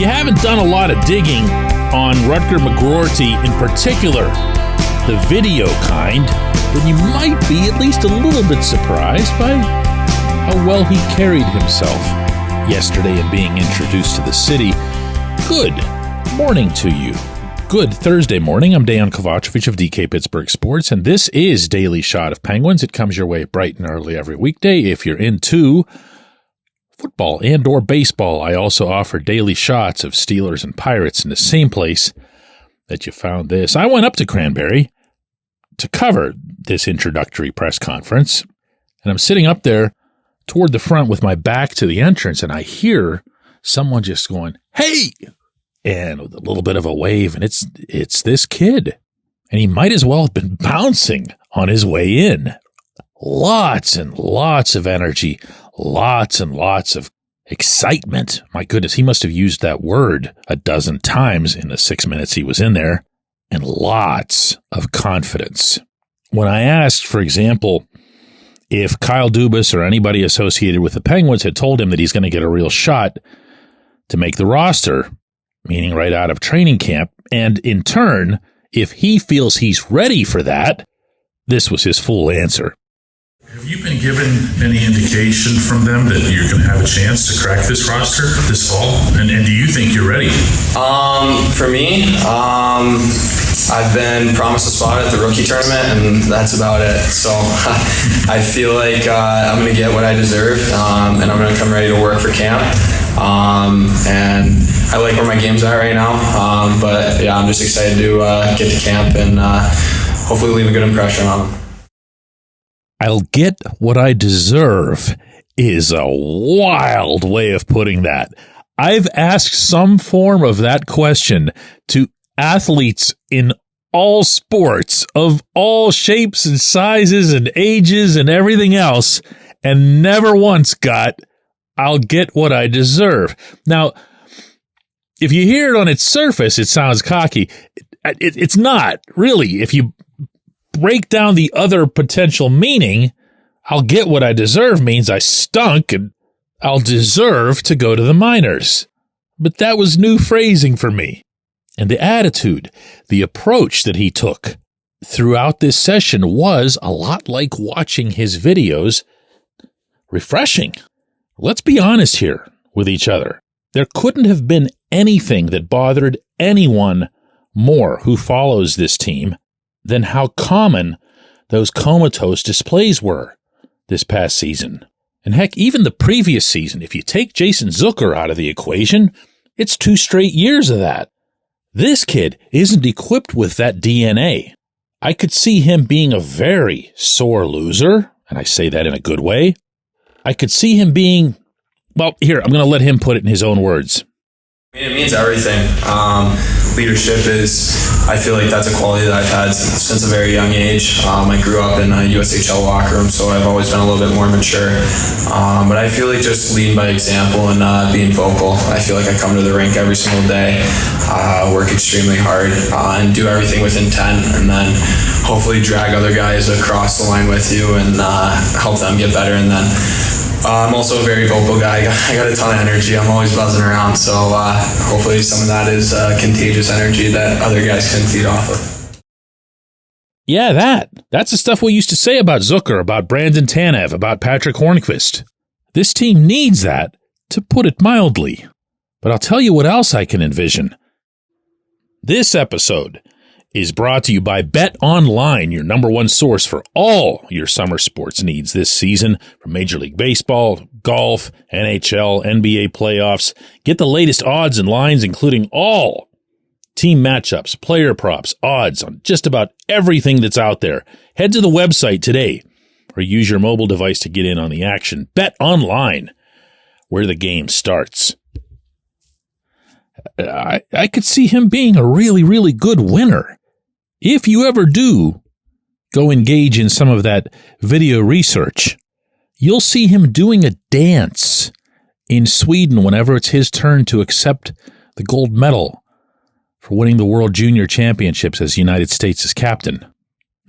you haven't done a lot of digging on Rutger McGroarty in particular, the video kind, then you might be at least a little bit surprised by how well he carried himself yesterday in being introduced to the city. Good morning to you. Good Thursday morning. I'm Dejan Kovacevic of DK Pittsburgh Sports, and this is Daily Shot of Penguins. It comes your way bright and early every weekday. If you're into football and or baseball, I also offer daily shots of Steelers and Pirates in the same place that you found this. I went up to Cranberry to cover this introductory press conference, and I'm sitting up there toward the front with my back to the entrance, and I hear someone just going, "Hey!" and with a little bit of a wave, and it's this kid. And he might as well have been bouncing on his way in. Lots and lots of energy, lots and lots of excitement. My goodness, he must have used that word a dozen times in the 6 minutes he was in there. And lots of confidence. When I asked, for example, if Kyle Dubas or anybody associated with the Penguins had told him that he's going to get a real shot to make the roster, meaning right out of training camp, and in turn, if he feels he's ready for that, this was his full answer. Have you been given any indication from them that you're going to have a chance to crack this roster this fall? And do you think you're ready? For me, I've been promised a spot at the rookie tournament, and that's about it. So I feel like I'm going to get what I deserve, and I'm going to come ready to work for camp. And I like where my game's at right now. But yeah, I'm just excited to get to camp and hopefully leave a good impression on them. I'll get what I deserve is a wild way of putting that. I've asked some form of that question to athletes in all sports of all shapes and sizes and ages and everything else, and never once got, "I'll get what I deserve." Now, if you hear it on its surface, it sounds cocky. It's not, really. If you break down the other potential meaning, "I'll get what I deserve" means I stunk and I'll deserve to go to the minors. But that was new phrasing for me. And the attitude, the approach that he took throughout this session was a lot like watching his videos. Refreshing. Let's be honest here with each other. There couldn't have been anything that bothered anyone more who follows this team than how common those comatose displays were this past season. And heck, even the previous season, if you take Jason Zucker out of the equation, it's 2 straight years of that. This kid isn't equipped with that DNA. I could see him being a very sore loser, and I say that in a good way. I could see him being, well, here, I'm going to let him put it in his own words. I mean, it means everything. Leadership I feel like that's a quality that I've had since a very young age. I grew up in a USHL locker room, so I've always been a little bit more mature. But I feel like just leading by example and being vocal. I feel like I come to the rink every single day, work extremely hard, and do everything with intent, and then hopefully drag other guys across the line with you and help them get better. And then I'm also a very vocal guy. I got a ton of energy. I'm always buzzing around. So hopefully some of that is contagious energy that other guys can feed off of. Yeah, that's the stuff we used to say about Zucker, about Brandon Tanev, about Patrick Hornqvist. This team needs that, to put it mildly. But I'll tell you what else I can envision. This episode is brought to you by Bet Online, your number one source for all your summer sports needs this season, from Major League Baseball, golf, NHL, NBA playoffs. Get the latest odds and lines, including all team matchups, player props, odds on just about everything that's out there. Head to the website today or use your mobile device to get in on the action. Bet Online, where the game starts. I could see him being a really, really good winner. If you ever do go engage in some of that video research, you'll see him doing a dance in Sweden whenever it's his turn to accept the gold medal for winning the World Junior Championships as United States' captain.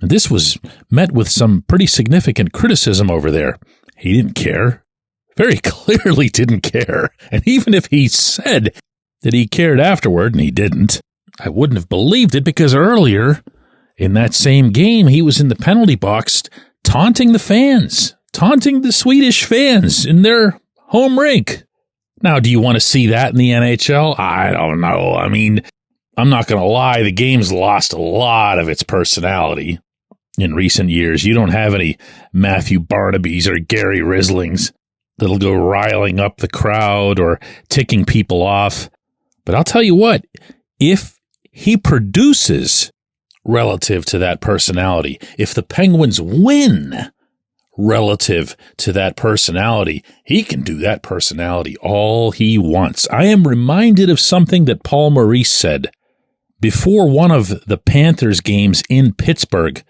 And this was met with some pretty significant criticism over there. He didn't care. Very clearly didn't care. And even if he said that he cared afterward, and he didn't. I wouldn't have believed it because earlier in that same game, he was in the penalty box taunting the fans, taunting the Swedish fans in their home rink. Now, do you want to see that in the NHL? I don't know. I mean, I'm not going to lie. The game's lost a lot of its personality in recent years. You don't have any Matthew Barnabys or Gary Rislings that'll go riling up the crowd or ticking people off. But I'll tell you what, if he produces relative to that personality, if the Penguins win relative to that personality, he can do that personality all he wants. I am reminded of something that Paul Maurice said before one of the Panthers games in Pittsburgh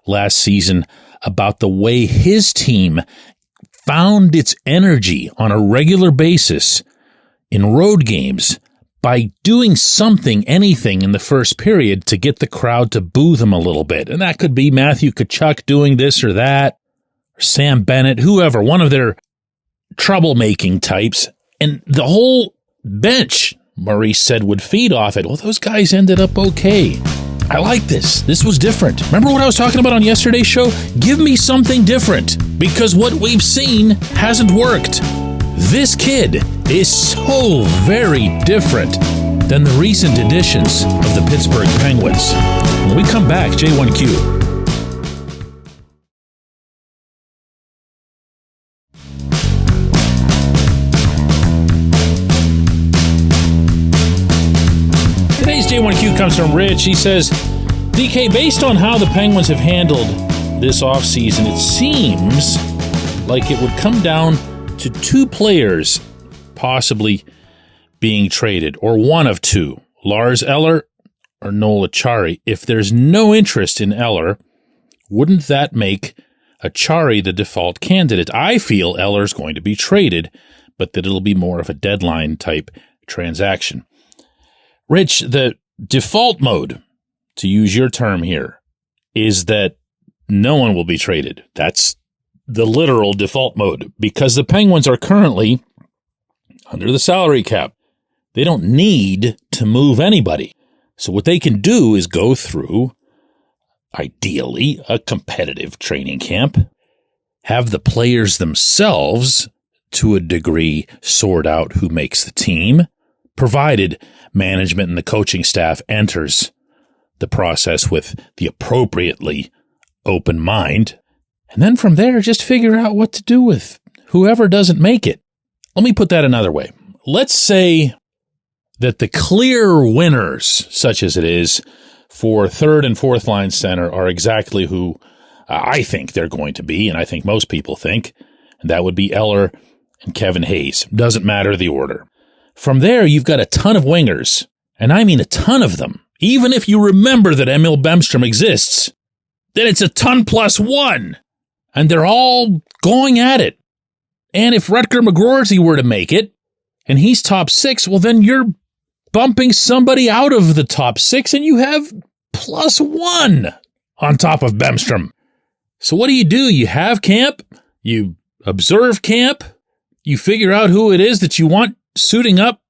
last season about the way his team found its energy on a regular basis in road games by doing something, anything in the first period to get the crowd to boo them a little bit. And that could be Matthew Tkachuk doing this or that, or Sam Bennett, whoever, one of their troublemaking types. And the whole bench, Maurice said, would feed off it. Well, those guys ended up okay. I like this. This was different. Remember what I was talking about on yesterday's show? Give me something different, because what we've seen hasn't worked. This kid is so very different than the recent editions of the Pittsburgh Penguins. When we come back, J1Q. Today's J1Q comes from Rich. He says, DK, based on how the Penguins have handled this offseason, it seems like it would come down to two players possibly being traded, or one of two, Lars Eller or Noel Acciari. If there's no interest in Eller, wouldn't that make Acciari the default candidate? I feel Eller's going to be traded, but that it'll be more of a deadline type transaction. Rich, the default mode, to use your term here, is that no one will be traded. That's the literal default mode, because the Penguins are currently under the salary cap. They don't need to move anybody. So what they can do is go through, ideally, a competitive training camp, have the players themselves, to a degree, sort out who makes the team, provided management and the coaching staff enters the process with the appropriately open mind. And then from there, just figure out what to do with whoever doesn't make it. Let me put that another way. Let's say that the clear winners, such as it is, for third and fourth line center are exactly who I think they're going to be, and I think most people think, and that would be Eller and Kevin Hayes. Doesn't matter the order. From there, you've got a ton of wingers, and I mean a ton of them. Even if you remember that Emil Bemstrom exists, then it's a ton plus one. And they're all going at it. And if Rutger McGroarty were to make it, and he's top six, well, then you're bumping somebody out of the top six, and you have plus one on top of Bemstrom. So what do? You have camp, you observe camp, you figure out who it is that you want suiting up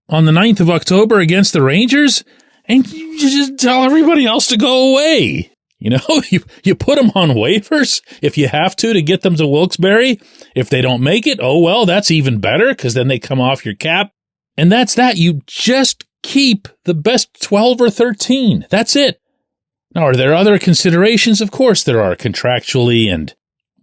on the 9th of October against the Rangers, and you just tell everybody else to go away. You know, you put them on waivers if you have to get them to Wilkes-Barre. If they don't make it, oh, well, that's even better, because then they come off your cap. And that's that. You just keep the best 12 or 13. That's it. Now, are there other considerations? Of course there are, contractually, and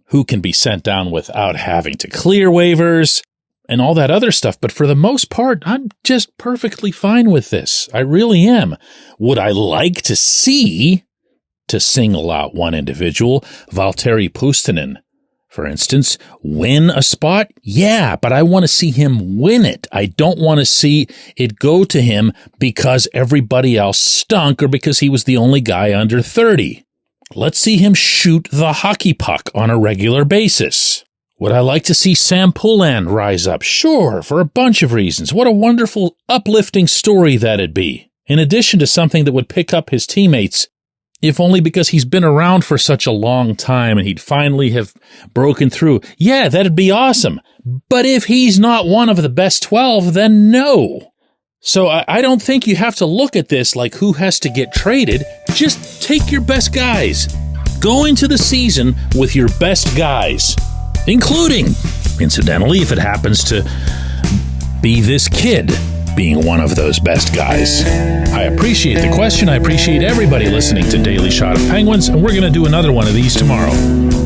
who can be sent down without having to clear waivers and all that other stuff. But for the most part, I'm just perfectly fine with this. I really am. Would I like to see, to single out one individual, Valtteri Puustinen, for instance, win a spot? Yeah, but I want to see him win it. I don't want to see it go to him because everybody else stunk or because he was the only guy under 30. Let's see him shoot the hockey puck on a regular basis. Would I like to see Sam Poulin rise up? Sure, for a bunch of reasons. What a wonderful, uplifting story that'd be. In addition to something that would pick up his teammates, if only because he's been around for such a long time and he'd finally have broken through. Yeah, that'd be awesome. But if he's not one of the best 12, then no. So I don't think you have to look at this like who has to get traded. Just take your best guys. Go into the season with your best guys, including, incidentally, if it happens to be this kid being one of those best guys. I appreciate the question. I appreciate everybody listening to Daily Shot of Penguins, and we're going to do another one of these tomorrow.